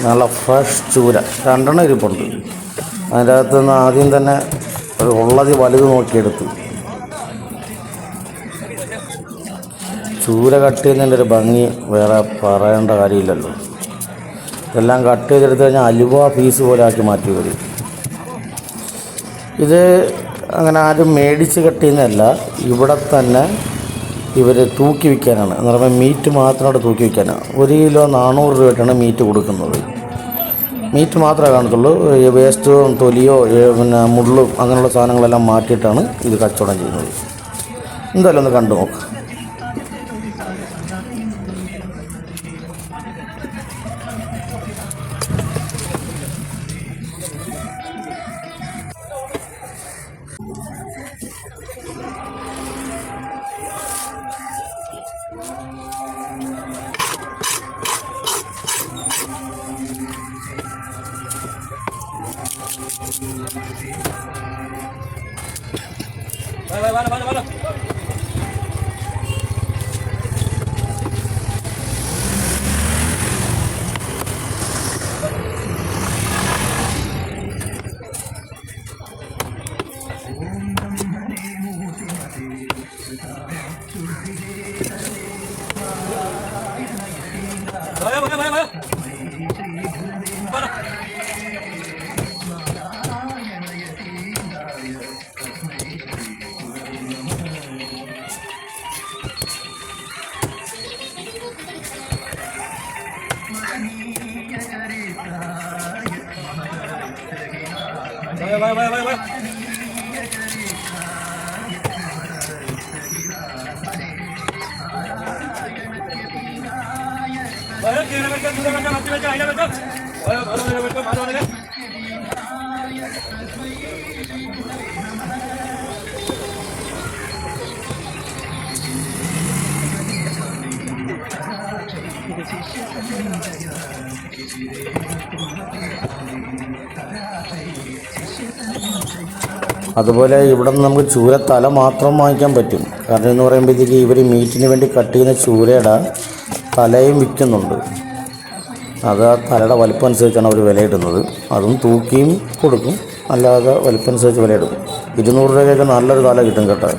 നല്ല ഫ്രഷ് ചൂര 2 ഇരിപ്പുണ്ട്. അതിൻ്റെ അകത്ത് നിന്ന് ആദ്യം തന്നെ ഒരു ഉള്ളത് വലുത് നോക്കിയെടുത്ത്. ചൂര കട്ട് ചെയ്യുന്നതിൻ്റെ ഒരു ഭംഗി വേറെ പറയേണ്ട കാര്യമില്ലല്ലോ. ഇതെല്ലാം കട്ട് ചെയ്തെടുത്ത് കഴിഞ്ഞാൽ അലുവ പീസ് പോലെ ആക്കി മാറ്റി വരും. ഇത് അങ്ങനെ ആരും മേടിച്ച് കട്ട് ചെയ്യുന്നതല്ല, ഇവിടെ തന്നെ ഇവർ തൂക്കി വിൽക്കാനാണ്. എന്ന് പറയുമ്പോൾ മീറ്റ് മാത്രമായിട്ട് തൂക്കി വിൽക്കാനാണ്. 1 കിലോ 400 രൂപയ്ക്കാണ് മീറ്റ് കൊടുക്കുന്നത്. മീറ്റ് മാത്രമേ കാണത്തുള്ളൂ. വേസ്റ്റോ തൊലിയോ പിന്നെ മുള്ളും അങ്ങനെയുള്ള സാധനങ്ങളെല്ലാം മാറ്റിയിട്ടാണ് ഇത് കച്ചവടം ചെയ്യുന്നത്. എന്തായാലും ഒന്ന് കണ്ടു നോക്കാം. അതുപോലെ ഇവിടെ നിന്ന് നമുക്ക് ചൂര തല മാത്രം വാങ്ങിക്കാൻ പറ്റും. കാരണം എന്ന് പറയുമ്പോഴത്തേക്ക് ഇവർ മീറ്റിന് വേണ്ടി കട്ട് ചെയ്യുന്ന ചൂരയുടെ തലയും വിൽക്കുന്നുണ്ട്. അത് ആ തലയുടെ വലിപ്പം അനുസരിച്ചാണ് അവർ വിലയിടുന്നത്. അതും തൂക്കിയും കൊടുക്കും, അല്ലാതെ വലിപ്പം അനുസരിച്ച് വിലയിടും. 200 രൂപയ്ക്കൊക്കെ നല്ലൊരു തല കിട്ടും കേട്ടോ.